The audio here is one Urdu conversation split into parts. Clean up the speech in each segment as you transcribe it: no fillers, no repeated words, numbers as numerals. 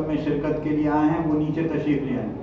مرکب میں شرکت کے لیے آئے ہیں وہ نیچے تشریف لے آئیں.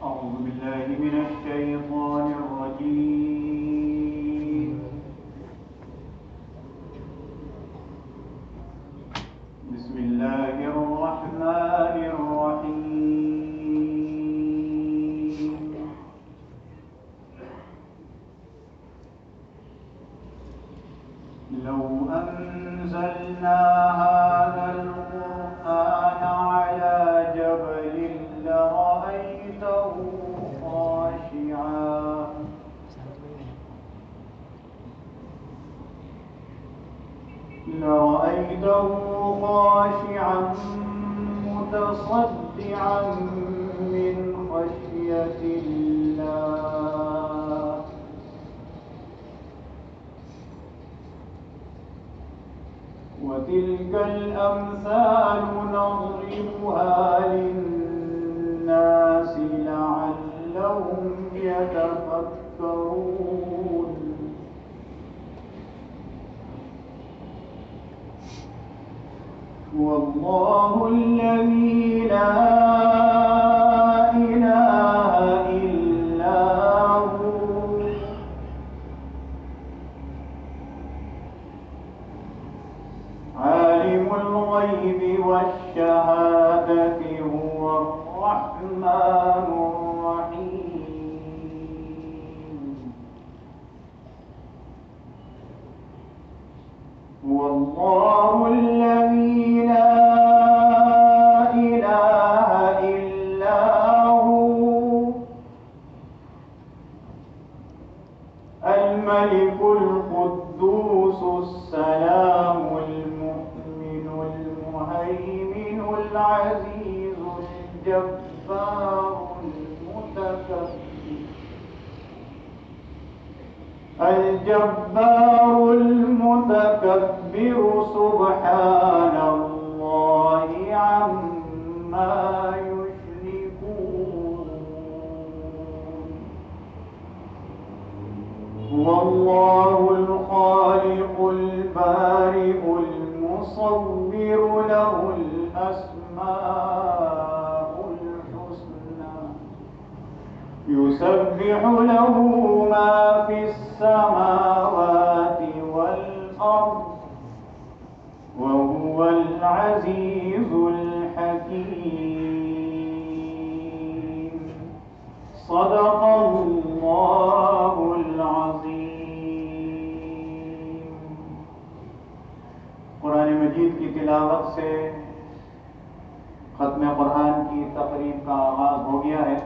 أعوذ بالله من الشيطان الرجيم. بسم الله الرحمن الرحيم. لو أنزلنا هذا القرآن على جبل لرأيته خاشعا متصدعا من خشية الله. وتلك الأمثال نضربها للناس لعلهم يتفكرون. والله الذي لا إله إلا هو عالم الغيب والشهادة هو الرحمن الرحيم. والله الذي لا إله إلا هو الملك القدوس السلام المؤمن المهيمن العزيز الجبار المتكبر سبحان الله عما يشركون. والله الخالق البارئ المصور له الأسماء الحسنى يسبح له ما في السماوات والأرض وهو العزيز الحكيم. صدق الله العظيم. مجید کی تلاوت سے ختم قرآن کی تقریب کا آغاز ہو گیا ہے۔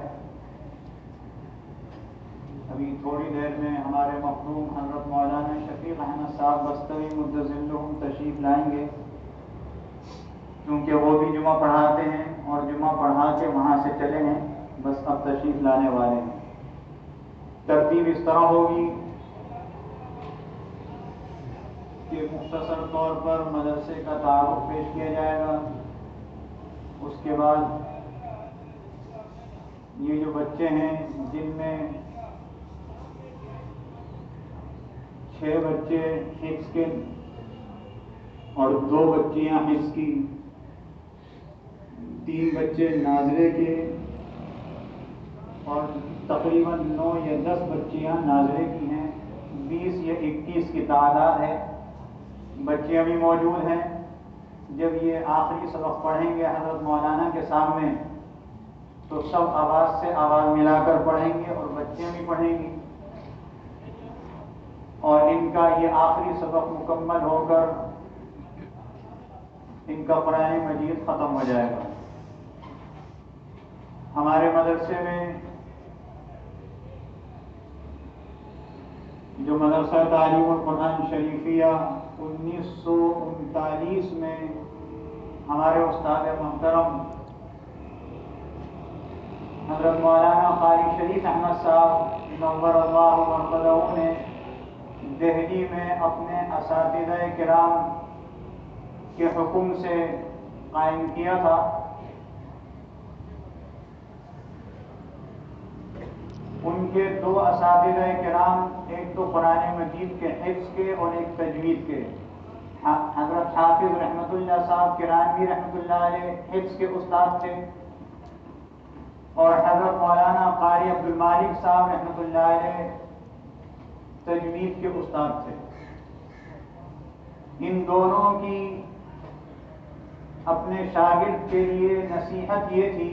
ابھی تھوڑی دیر میں ہمارے مخدوم حضرت مولانا شفیق احمد صاحب بستوی مدظلہم تشریف لائیں گے، کیونکہ وہ بھی جمعہ پڑھاتے ہیں اور جمعہ پڑھا کے وہاں سے چلے ہیں، بس اب تشریف لانے والے ہیں۔ ترتیب اس طرح ہوگی کہ مختصر طور پر مدرسے کا تعارف پیش کیا جائے گا، اس کے بعد یہ جو بچے ہیں جن میں 6 بچے حفظ کے اور 2 بچیاں حفظ کی، 3 بچے ناظرے کے اور تقریباً 9 یا 10 بچیاں ناظرے کی ہیں، 20 یا 21 کی تعداد ہے۔ بچیاں بھی موجود ہیں۔ جب یہ آخری سبق پڑھیں گے حضرت مولانا کے سامنے تو سب آواز سے آواز ملا کر پڑھیں گے اور بچیاں بھی پڑھیں گی، اور ان کا یہ آخری سبق مکمل ہو کر ان کا قرآن مجید ختم ہو جائے گا۔ ہمارے مدرسے میں جو مدرسہ تعلیم القرآن شریفیہ 1939 میں ہمارے استاد محترم حضرت مولانا قاری شریف احمد صاحب نور اللہ مرقدہ نے دہلی میں اپنے اساتذہ کرام کے حکم سے قائم کیا تھا، ان کے 2 اساتذہ کرام، ایک تو قرآن مجید کے حفظ کے اور ایک تجوید کے، حضرت حافظ رحمت اللہ صاحب کرانوی رحمت اللہ علیہ حفظ کے استاد تھے، اور حضرت مولانا قاری عبد المالک صاحب رحمت اللہ علیہ تجوید کے استاد تھے۔ ان دونوں کی اپنے شاگرد کے لیے نصیحت یہ تھی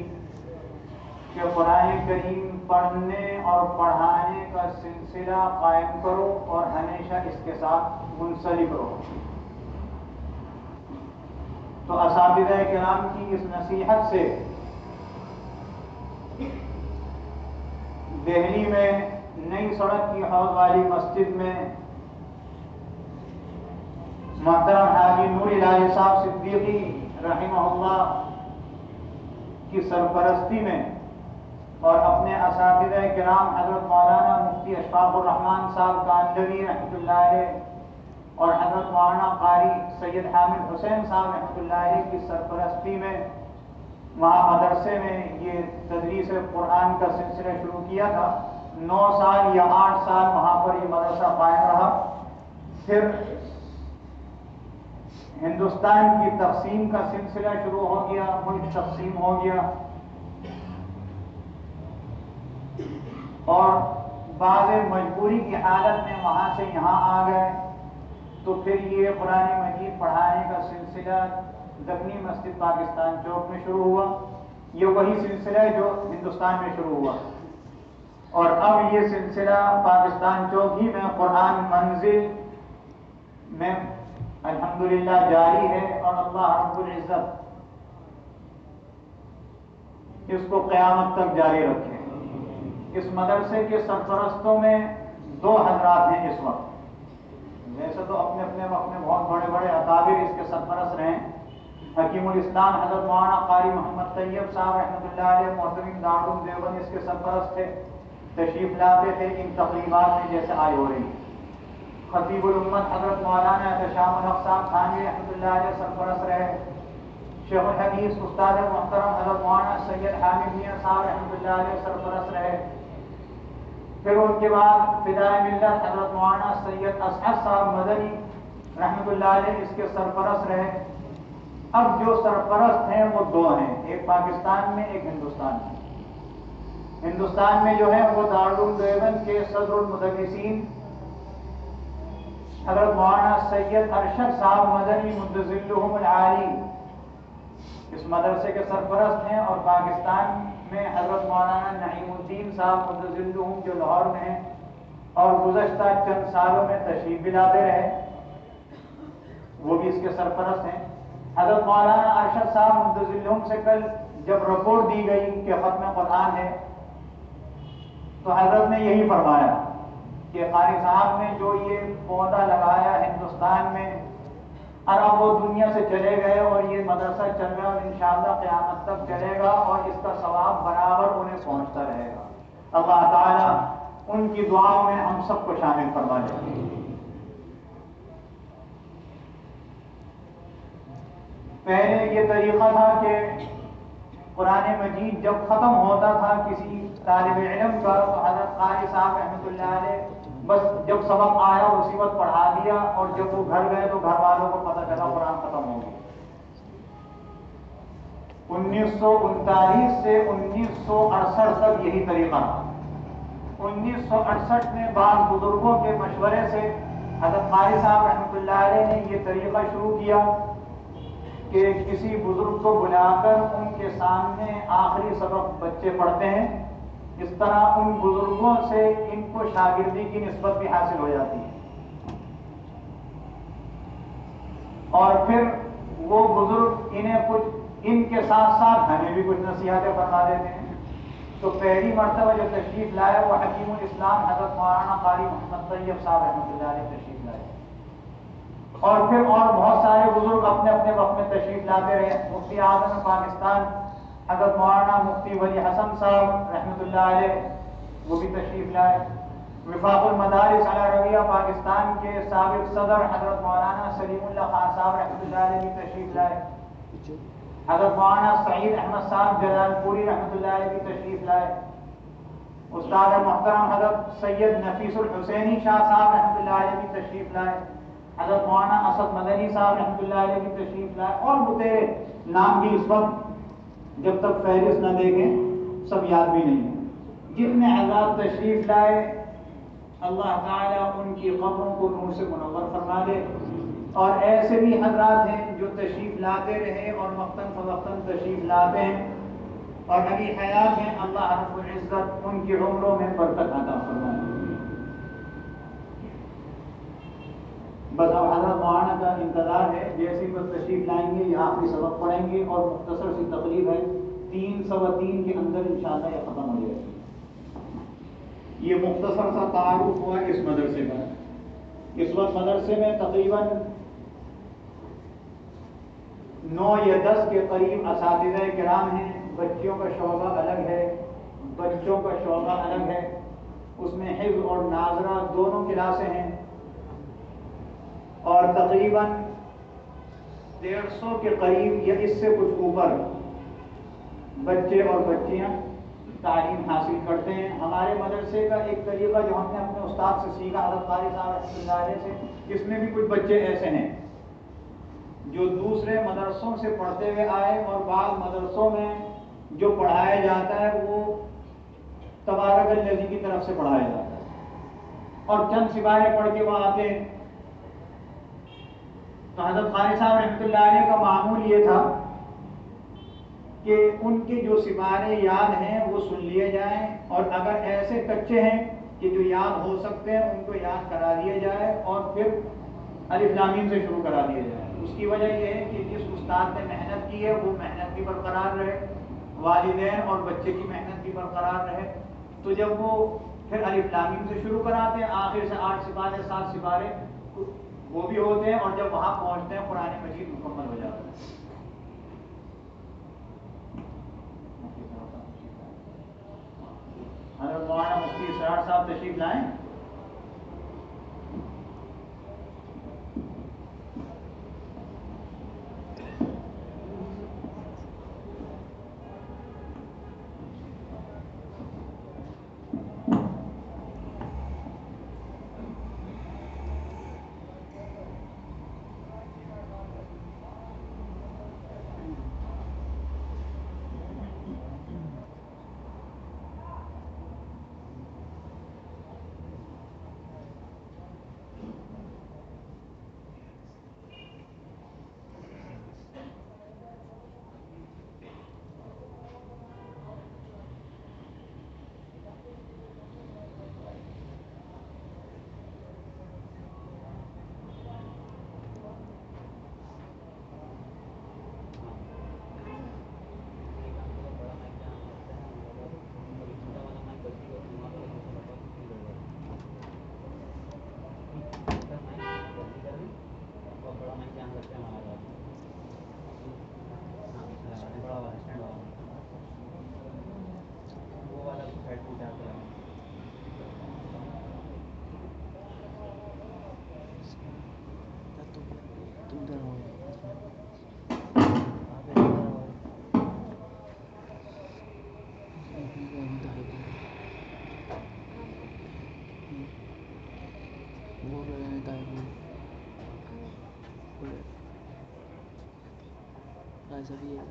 کہ قرآن کریم پڑھنے اور پڑھانے کا سلسلہ قائم کرو اور ہمیشہ اس کے ساتھ منسلک رہو۔ تو اساتذہ کرام کی اس نصیحت سے دہلی میں نئی سڑک کی حوض والی مسجد میں محترم حاجی نور الہی صاحب صدیقی رحمہ اللہ کی سرپرستی میں اور اپنے اساتذہ کرام حضرت مولانا مفتی اشفاق الرحمان صاحب کاندھوی رحمۃ اللہ علیہ اور حضرت مولانا قاری سید حامد حسین صاحب رحمۃ اللہ علیہ کی سرپرستی میں وہاں مدرسے میں یہ تدریس قرآن کا سلسلہ شروع کیا تھا۔ 9 سال یا 8 سال وہاں پر یہ مدرسہ قائم رہا۔ پھر ہندوستان کی تقسیم کا سلسلہ شروع ہو گیا، ملک تقسیم ہو گیا، اور بعض مجبوری کی حالت میں وہاں سے یہاں آ گئے، تو پھر یہ قرآن مجید پڑھانے کا سلسلہ زخمی مسجد پاکستان چوک میں شروع ہوا۔ یہ وہی سلسلہ ہے جو ہندوستان میں شروع ہوا، اور اب یہ سلسلہ پاکستان چوک ہی میں قرآن منزل میں الحمدللہ جاری ہے، اور اللہ رب العزت اس کو قیامت تک جاری رکھے۔ اس مدرسے کے سرپرستوں میں 2 حضرات ہیں اس وقت، ویسے تو اپنے اپنے وقت میں بہت بڑے بڑے اکابر اس کے سرپرست رہے ہیں۔ حکیم الاسلام حضرت مولانا قاری محمد طیب صاحب رحمۃ اللہ علیہ محترم دارالعلوم دیوبند اس کے سرپرست تھے، تشریف لاتے تھے ان تقریبات میں جیسے آج ہو رہی۔ خطیب الامت حضرت مولانا احتشام الحق صاحب تھانوی رحمۃ اللہ علیہ سرپرست رہے۔ شیخ الحدیث استاد محترم حضرت مولانا سید حامد میاں صاحب رحمۃ اللہ علیہ سرپرست رہے۔ پھر ان کے بعد فدائے ملت حضرت مولانا سید اسعد صاحب مدنی رحمۃ اللہ علیہ اس کے سرپرست رہے۔ اب جو سرپرست ہیں وہ 2 ہیں، ایک پاکستان میں ایک ہندوستان میں۔ ہندوستان میں جو ہے وہ دارالعلوم دیوبند کے صدر المدرسین حضرت مولانا سید ارشد صاحب مدنی مدظلہم العالی اس مدرسے کے سرپرست ہیں، اور پاکستان میں حضرت مولانا نعیم الدین صاحب مدظلہم جو لاہور میں ہیں اور گزشتہ چند سالوں میں تشریف بھی لاتے رہے، وہ بھی اس کے سرپرست ہیں. حضرت مولانا ارشد صاحب مدظلہم سے کل جب رپورٹ دی گئی کہ ختم قرآن ہے تو حضرت نے یہی فرمایا کہ قاری صاحب نے جو یہ پودا لگایا ہندوستان میں اور اب وہ دنیا سے چلے گئے اور یہ مدرسہ چل رہا ہے اور انشاءاللہ قیامت تک چلے گا اور اس کا ثواب برابر انہیں پہنچتا رہے گا. اللہ تعالیٰ ان کی دعاؤں میں ہم سب کو شامل فرما لے. پہلے یہ طریقہ تھا کہ قرآن مجید جب ختم ہوتا تھا کسی طالب علم کا تو حضرت قاری صاحب رحمۃ اللہ علیہ بس جب سبق آیا اسی وقت پڑھا دیا اور جب وہ گھر گئے تو گھر والوں کو پتہ چلا قرآن ختم ہو گیا. 1939 سے 1968 تک یہی طریقہ تھا. 1968 میں بعض بزرگوں کے مشورے سے حضرت قاری صاحب رحمۃ اللہ علیہ نے یہ طریقہ شروع کیا کہ کسی بزرگ کو بلا کر ان کے سامنے آخری سبق بچے پڑھتے ہیں. اس طرح ان بزرگوں سے ان کو شاگردی کی نسبت بھی حاصل ہو جاتی ہے اور پھر وہ بزرگ انہیں کچھ ان کے ساتھ ساتھ ہمیں بھی کچھ نصیحتیں فرما دیتے ہیں. تو پہلی مرتبہ جو تشریف لائے وہ حکیم الاسلام حضرت مولانا قاری محمد طیب صاحب رحمۃ اللہ علیہ تشریف لائے اور پھر اور بہت سارے بزرگ اپنے اپنے وقت میں تشریف لاتے رہے. مفتی اعظم پاکستان حضرت مولانا مفتی ولی حسن صاحب رحمۃ اللہ علیہ وہ بھی تشریف لائے. وفاق المدارس علی رویہ پاکستان کے سابق صدر حضرت مولانا سلیم اللہ خان صاحب رحمۃ اللہ علیہ بھی تشریف لائے. حضرت مولانا سعید احمد صاحب جلال پوری رحمۃ اللہ علیہ بھی تشریف لائے. استاد محترم حضرت سید نفیس الحسینی شاہ صاحب رحمۃ اللہ علیہ بھی تشریف لائے. حضرت مولانا اسد مدنی صاحب رحمۃ اللہ علیہ بھی تشریف لائے اور بتیرے نام بھی اس وقت جب تک فہرست نہ دیکھیں سب یاد بھی نہیں ہے. جتنے حضرات تشریف لائے اللہ تعالیٰ ان کی قبروں کو نور سے منور فرما دے اور ایسے بھی حضرات ہیں جو تشریف لاتے رہے اور وقتاً فوقتاً تشریف لاتے ہیں اور ابھی حیات ہیں. اللہ رب العزت ان کی عمروں میں برکت عطا فرمائے. بس اب حضرت مولانا کا انتظار ہے. جیسے ہی بس تشریف لائیں گے یہ آخری سبق پڑھیں گے اور مختصر سی تقریب ہے 3:15 کے اندر انشاءاللہ یہ ختم ہو جائے گی. یہ مختصر سا تعارف ہوا اس مدرسے کا. اس وقت مدرسے میں تقریباً 9 یا 10 کے قریب اساتذہ کرام ہیں. بچیوں کا شعبہ الگ ہے, بچوں کا شعبہ الگ ہے. اس میں حفظ اور ناظرہ دونوں کلاسیں ہیں اور تقریباً 150 کے قریب یا اس سے کچھ اوپر بچے اور بچیاں تعلیم حاصل کرتے ہیں. ہمارے مدرسے کا ایک طریقہ جو ہم نے اپنے استاد سے سیکھا حضرت قاری صاحب رحمۃ اللہ علیہ سے, اس میں بھی کچھ بچے ایسے ہیں جو دوسرے مدرسوں سے پڑھتے ہوئے آئے اور بعض مدرسوں میں جو پڑھایا جاتا ہے وہ تبارک الذی کی طرف سے پڑھایا جاتا ہے اور چند سپارے پڑھ کے وہ آتے ہیں. تو حضرت قاری صاحب رحمۃ اللہ علیہ کا معمول یہ تھا کہ ان کے جو سپارے یاد ہیں وہ سن لیے جائیں اور اگر ایسے کچے ہیں کہ جو یاد ہو سکتے ہیں ان کو یاد کرا دیے جائے اور پھر الف لام میم سے شروع کرا دیا جائے. اس کی وجہ یہ ہے کہ جس استاد نے محنت کی ہے وہ محنت بھی برقرار رہے, والدین اور بچے کی محنت بھی برقرار رہے. تو جب وہ پھر الف لام میم سے شروع کراتے ہیں آخر سے 8 سپارے 7 سپارے وہ بھی ہوتے ہیں اور جب وہاں پہنچتے ہیں قرآن مجید مکمل ہو جاتا ہے. حضرت مولانا مفتی اسرار صاحب تشریف لائیں. ایسا بھی ہے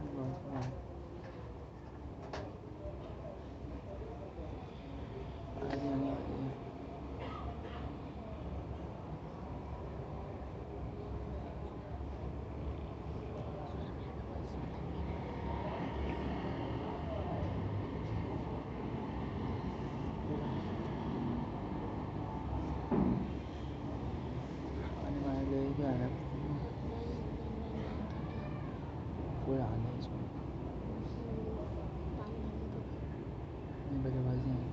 آگے آنے والی ہے. آنے والے کیا ہے کوئی آ نہیں اس میں نہیں بجے بازی ہیں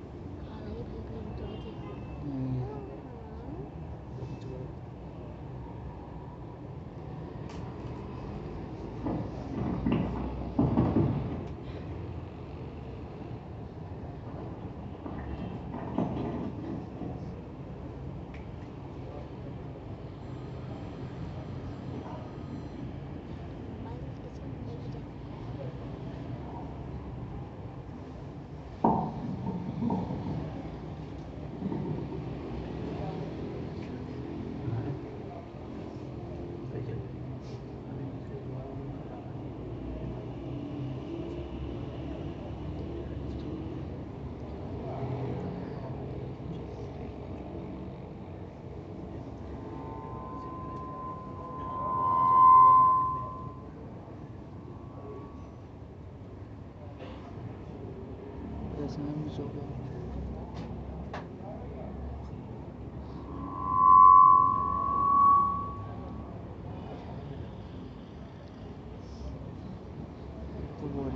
سو گیا تو بول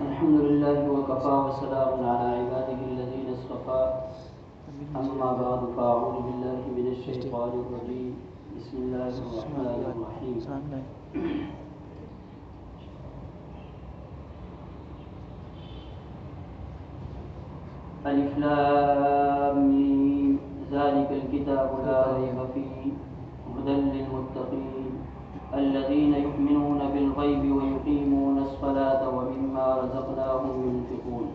الحمد لله وكفى وسلام على عباده الذين اصطفى أما بعد فأعوذ بالله من الشيطان الرجيم بسم الله الرحمن الرحيم ألف لام ميم ذلك الكتاب لا ريب فيه هدى للمتقين الذين يؤمنون بالغيب ويقيمون الصلاة ومما رزقناهم ينفقون.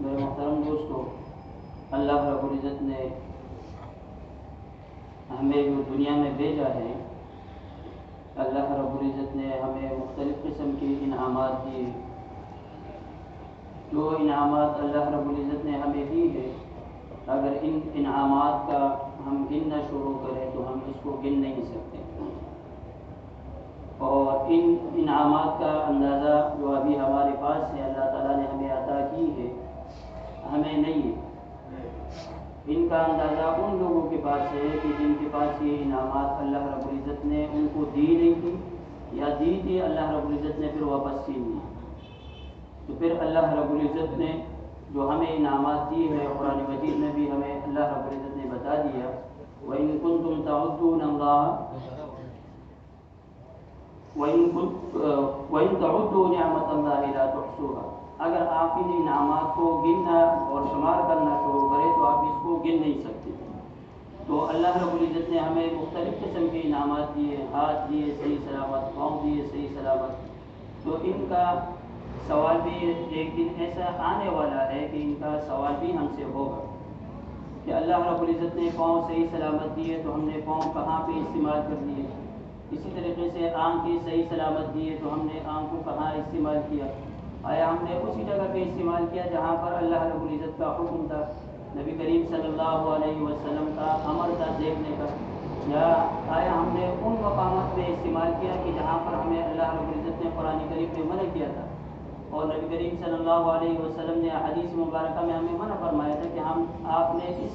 میرے محترم دوستو، اللہ رب العزت نے ہمیں جو دنیا میں بھیجا ہے، اللہ رب العزت نے ہمیں مختلف قسم کے انعامات دیے. جو انعامات اللہ رب العزت نے ہمیں دی ہے، اگر ان انعامات کا ہم گننا شروع کریں تو ہم اس کو گن نہیں سکتے. اور ان انعامات کا اندازہ جو ابھی ہمارے پاس ہے، اللہ تعالیٰ نے ہمیں عطا کی ہے، ہمیں نہیں ہے. ان کا اندازہ ان لوگوں کے پاس ہے کہ جن کے پاس یہ انعامات اللہ رب العزت نے ان کو دی نہیں تھی، یا دی تھی اللہ رب العزت نے پھر واپس چھین لی. تو پھر اللہ رب العزت نے جو ہمیں انعامات دی ہے، قرآن مجید میں بھی ہمیں اللہ رب العزت نے بتا دیا، وَإِن كُنتُمْ تَعُدُّونَ اللَّهَ وَإِن تَعُدُّوا نِعْمَةَ اللَّهِ لَا تُحْصُوهَا. اگر آپ ان انعامات کو گننا اور شمار کرنا شروع کریں تو آپ اس کو گن نہیں سکتے. تو اللہ رب العزت نے ہمیں مختلف قسم کے انعامات دیے، ہاتھ دیے صحیح سلامت، پاؤں دیے صحیح سلامت. تو ان کا سوال بھی ایک دن ایسا آنے والا ہے کہ ان کا سوال بھی ہم سے ہوگا کہ اللہ رب العزت نے پاؤں صحیح سلامت دیے تو ہم نے پاؤں کہاں پہ استعمال کر لیے. اسی طریقے سے آنکھیں صحیح سلامت دیے تو ہم نے آنکھ کو کہاں استعمال کیا. آیا ہم نے اسی جگہ پہ استعمال کیا جہاں پر اللہ رب العزت کا حکم تھا، نبی کریم صلی اللہ علیہ وسلم کا امر تھا دیکھنے کا، یا آیا ہم نے ان مقامات پہ استعمال کیا کہ جہاں پر ہمیں اللہ رب العزت نے قرآن کریم میں منع کیا تھا، اور نبی کریم صلی اللہ علیہ وسلم نے حدیث مبارکہ میں ہمیں منع فرمایا تھا کہ آپ نے اس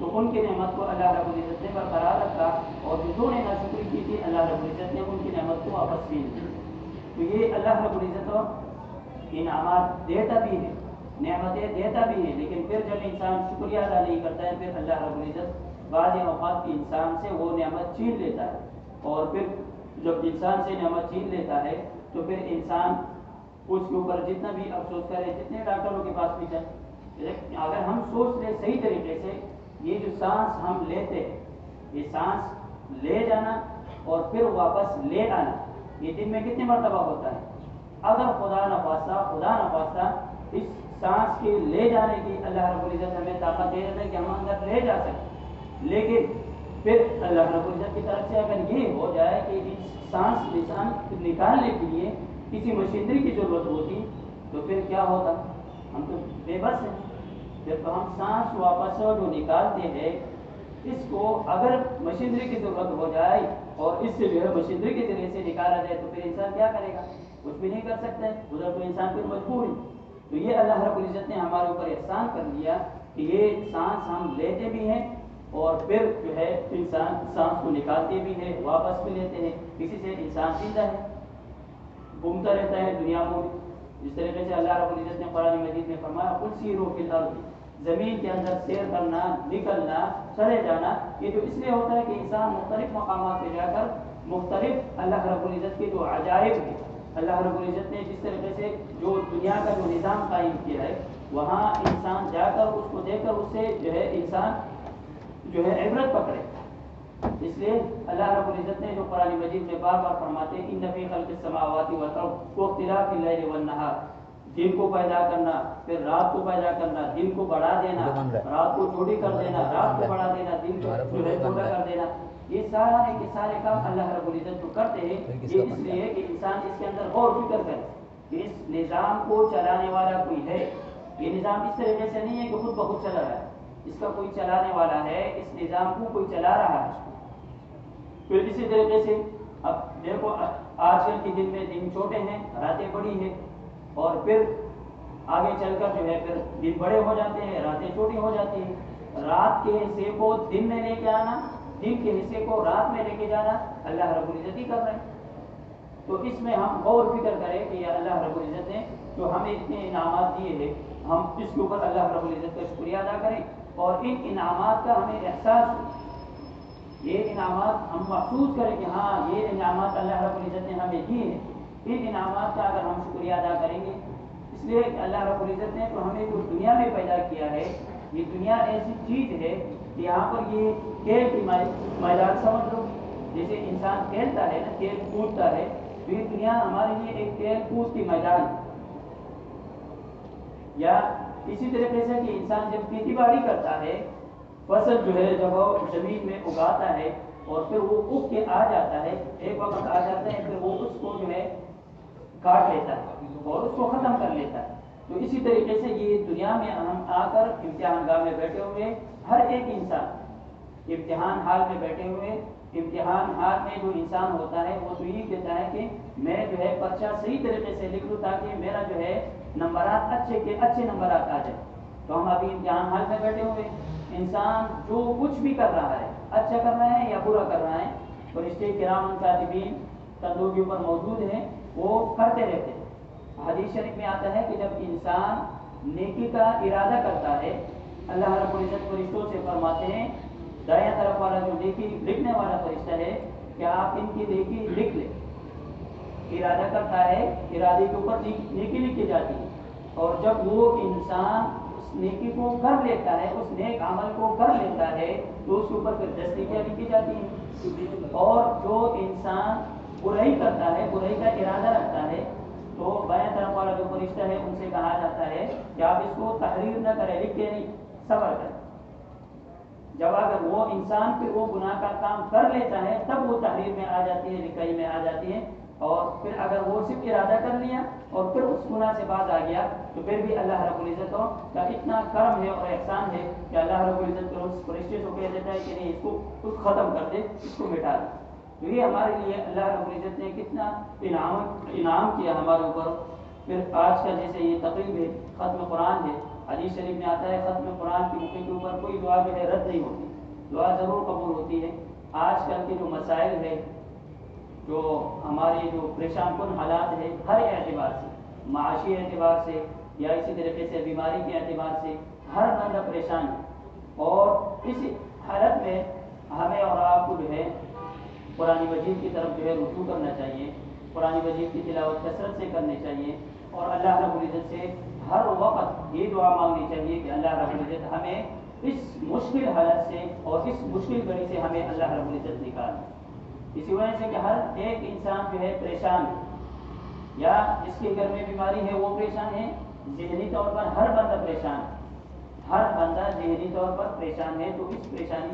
تو ان کی نعمت کو اللہ رب العزت نے برقرار رکھا، اور جنہوں نے ناشکری کی تھی اللہ رب العزت نے ان کی نعمت کو واپس چھین لی۔ تو یہ اللہ رب العزت انعامات دیتا بھی ہے، نعمتیں دیتا بھی ہے، لیکن پھر جب انسان شکریہ ادا نہیں کرتا ہے، پھر اللہ رب العزت بعض اوقات انسان سے وہ نعمت چھین لیتا ہے، اور پھر جب انسان سے نعمت چھین لیتا ہے تو پھر انسان اس کے اوپر جتنا بھی افسوس کرے، جتنے ڈاکٹروں کے پاس بھی جائے، اگر ہم سوچ لیں صحیح طریقے سے، یہ جو سانس ہم لیتے ہیں، یہ سانس لے جانا اور پھر واپس لے آنا، یہ دن میں کتنی مرتبہ ہوتا ہے؟ اگر خدا نخواستہ اس سانس کے لے جانے کی اللہ رب العزت ہمیں طاقت دے دیتا ہے کہ ہم اندر لے جا سکیں، لیکن پھر اللہ رب العزت کی طرف سے اگر یہ ہو جائے کہ سانس نکالنے کے لیے کسی مشینری کی ضرورت ہوتی تو پھر کیا ہوتا؟ ہم تو بے بس ہیں۔ پھر تو ہم سانس واپس جو نکالتے ہیں، اس کو اگر مشینری کی ضرورت ہو جائے اور اس سے جو ہے مشینری کے ذریعے سے نکالا جائے تو پھر انسان کیا کرے گا؟ کچھ بھی نہیں کر سکتا ہے، ادھر تو انسان پھر مجبور ہے۔ تو یہ اللہ رب العزت نے ہمارے اوپر احسان کر دیا کہ یہ سانس ہم لیتے بھی ہیں اور پھر جو ہے انسان سانس کو نکالتے بھی ہے، واپس بھی لیتے ہیں، کسی سے انسان زندہ ہے، گھومتا رہتا ہے دنیا میں۔ جس طریقے سے اللہ رب العزت نے قرآن مجید میں فرمایا قل سیروا فی الارض، زمین کے اندر سیر کرنا، نکلنا، چلے جانا، یہ جو اس لیے ہوتا ہے کہ انسان مختلف مقامات پہ جا کر مختلف اللہ رب العزت کے جو عجائب ہیں، اللہ رب العزت نے جس طریقے سے جو دنیا کا جو نظام قائم کیا ہے، وہاں انسان جا کر اس کو دیکھ کر اس سے جو ہے انسان جو ہے عبرت پکڑے۔ اس لیے اللہ رب العزت نے جو قرآن مجید میں بار بار فرماتے ہیں ان فی خلق السماوات والارض واختلاف اللیل والنہار، دن کو پیدا کرنا، پھر رات کو پیدا کرنا، دن کو بڑھا دینا، رات کو چھوٹی کر دینا، رات کو بڑھا دینا، دن کو جو ہے چھوٹا کر دینا، یہ سارے کے سارے کام اللہ رب العزت کو کرتے ہیں۔ یہ اس لیے کہ انسان اس کے اندر غور فکر کرے کہ اس نظام کو چلانے والا کوئی ہے، یہ نظام اس طریقے سے نہیں ہے کہ خود بخود چلا رہا ہے، اس کا کوئی چلانے والا ہے، اس نظام کو کوئی چلا رہا ہے۔ پھر اسی طریقے سے اب دیکھو آج کل کے دن میں دن چھوٹے ہیں، راتیں بڑی ہیں، اور پھر آگے چل کر جو ہے پھر دن بڑے ہو جاتے ہیں، راتیں چھوٹی ہو جاتی ہیں۔ رات کے حصے کو دن میں لے کے آنا، دن کے حصے کو رات میں لے کے جانا اللہ رب العزت ہی کر رہے ہیں۔ تو اس میں ہم غور فکر کریں کہ یہ اللہ رب العزت نے جو ہمیں اتنے انعامات دیے ہیں، ہم اس کے اوپر اللہ رب العزت کا شکریہ ادا کریں اور ان انعامات کا ہمیں احساس ہو، یہ انعامات ہم محسوس کریں کہ ہاں یہ انعامات اللہ رب العزت نے ہمیں دیے ہیں، ان انعامات کا اگر ہم شکریہ ادا کریں گے، اس لیے اللہ رب العزت نے تو ہمیں جو دنیا میں پیدا کیا ہے، یہ دنیا ایسی چیز ہے کہ یہاں پر یہ کھیل کی میدان سمجھ لو، جیسے انسان کھیلتا ہے نا، کھیل کودتا ہے، تو یہ دنیا ہمارے لیے ایک کھیل کود کی میدان ہے۔ یا اسی طریقے سے کہ انسان جب کھیتی باڑی کرتا ہے، فصل جو ہے جب وہ زمین میں اگاتا ہے اور پھر وہ اگ کے آ جاتا ہے، ایک وقت آ جاتا ہے، پھر وہ اس کو جو ہے کاٹ لیتا ہے اور اس کو ختم کر لیتا ہے۔ تو اسی طریقے سے یہ دنیا میں ہم آ کر امتحان گاہ میں بیٹھے ہوئے، ہر ایک انسان امتحان حال میں بیٹھے ہوئے، امتحان حال میں جو انسان ہوتا ہے وہ تو یہ کہتا ہے کہ میں جو ہے پرچہ صحیح طریقے سے لکھ لوں تاکہ میرا جو ہے نمبرات اچھے کے اچھے نمبرات آ جائیں۔ تو ہم ابھی امتحان حال میں بیٹھے ہوئے، انسان جو کچھ بھی کر رہا ہے، اچھا کر رہا ہے یا برا کر رہا ہے، فرشتے کرام کاتبین کندھوں کے اوپر موجود ہیں، وہ کرتے رہتے ہیں۔ حدیث شریف میں آتا ہے کہ جب انسان نیکی کا ارادہ کرتا ہے، اللہ رب العزت فرشتوں سے فرماتے ہیں، دائیں طرف والا جو نیکی لکھنے والا فرشتہ ہے کہ آپ ان کی نیکی لکھ لیں۔ ارادہ کرتا ہے، ارادے کے اوپر نیکی لکھی جاتی ہے، اور جب وہ انسان اس نیکی کو کر لیتا ہے، اس نیک عمل کو کر لیتا ہے، تو اس کے اوپر پھر 10 نیکیاں لکھی جاتی ہیں۔ اور جو انسان برائی کرتا ہے، برائی کا ارادہ رکھتا ہے، تو بائیں طرف والا جو فرشتہ ہے ان سے کہا جاتا ہے کہ آپ اس کو تحریر نہ کریں، لکھ کے نہیں، صبر کریں۔ جب اگر وہ انسان پھر وہ گناہ کا کام کر لیتا ہے تب وہ تحریر میں آ جاتی ہے، لکھائی میں آ جاتی ہے، اور پھر اگر وہ صرف ارادہ کر لیا اور پھر اس گناہ سے باز آ گیا تو پھر بھی اللہ رب العزت کا اتنا کرم ہے اور احسان ہے کہ اللہ رب العزت اس فرشتے کو کہہ دیتا ہے کہ نہیں، اس کو ختم کر دے، اس کو مٹا دے۔ تو یہ ہمارے لیے اللہ رب العزت نے کتنا انعام کیا ہمارے اوپر۔ پھر آج کا جیسے یہ تقریب ہے، ختم قرآن ہے، حدیث شریف میں آتا ہے ختم قرآن کے موقع کے اوپر کوئی دعا جو ہے رد نہیں ہوتی، دعا ضرور قبول ہوتی ہے۔ آج کل کے جو مسائل ہے، جو ہمارے جو پریشان کن حالات ہے، ہر اعتبار سے، معاشی اعتبار سے یا اسی طریقے سے بیماری کے اعتبار سے ہر بندہ پریشان ہے، اور اس حالت میں ہمیں اور آپ کو جو ہے قرآن مجید کی طرف جو ہے رجوع کرنا چاہیے، قرآن مجید کی تلاوت کثرت سے کرنی چاہیے، اور اللہ رب العزت سے ہر وقت یہ دعا مانگنی چاہیے کہ اللہ رب العزت ہمیں اس مشکل حالت سے اور اس مشکل گھڑی سے ہمیں اللہ رب العزت نکالے۔ اسی وجہ سے کہ ہر ایک انسان جو ہے پریشان ہے، یا جس کے گھر میں بیماری ہے وہ پریشان ہے، ذہنی طور پر ہر بندہ پریشان ہے، ہر بندہ ذہنی طور پر پریشان ہے، تو اس پریشانی